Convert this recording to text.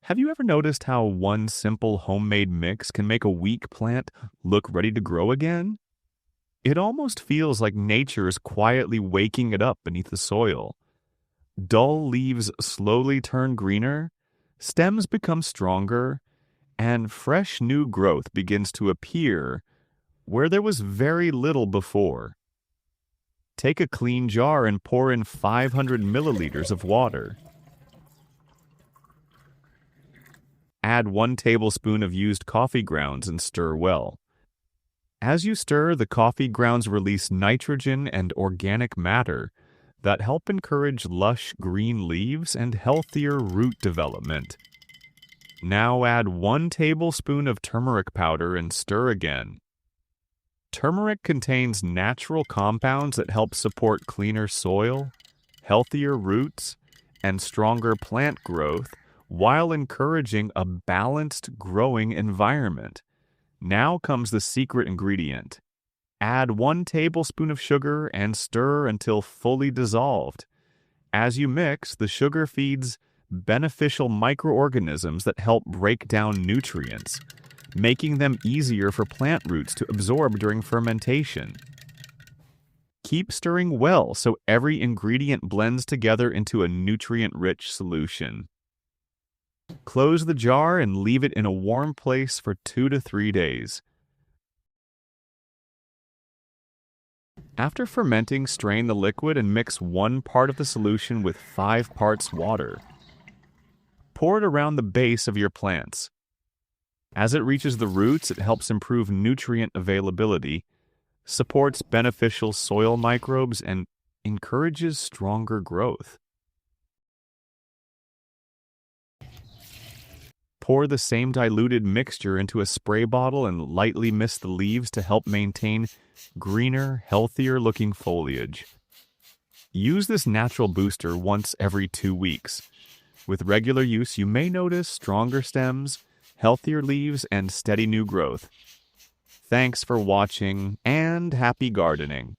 Have you ever noticed how one simple homemade mix can make a weak plant look ready to grow again? It almost feels like nature is quietly waking it up beneath the soil. Dull leaves slowly turn greener, stems become stronger, and fresh new growth begins to appear where there was very little before. Take a clean jar and pour in 500 milliliters of water. Add 1 tablespoon of used coffee grounds and stir well. As you stir, the coffee grounds release nitrogen and organic matter that help encourage lush green leaves and healthier root development. Now add 1 tablespoon of turmeric powder and stir again. Turmeric contains natural compounds that help support cleaner soil, healthier roots, and stronger plant growth while encouraging a balanced growing environment. Now comes the secret ingredient. Add 1 tablespoon of sugar and stir until fully dissolved. As you mix, the sugar feeds beneficial microorganisms that help break down nutrients, making them easier for plant roots to absorb during fermentation. Keep stirring well so every ingredient blends together into a nutrient-rich solution. Close the jar and leave it in a warm place for 2 to 3 days. After fermenting, strain the liquid and mix 1 part of the solution with 5 parts water. Pour it around the base of your plants. As it reaches the roots, it helps improve nutrient availability, supports beneficial soil microbes, and encourages stronger growth. Pour the same diluted mixture into a spray bottle and lightly mist the leaves to help maintain greener, healthier-looking foliage. Use this natural booster once every 2 weeks. With regular use, you may notice stronger stems, healthier leaves, and steady new growth. Thanks for watching, and happy gardening!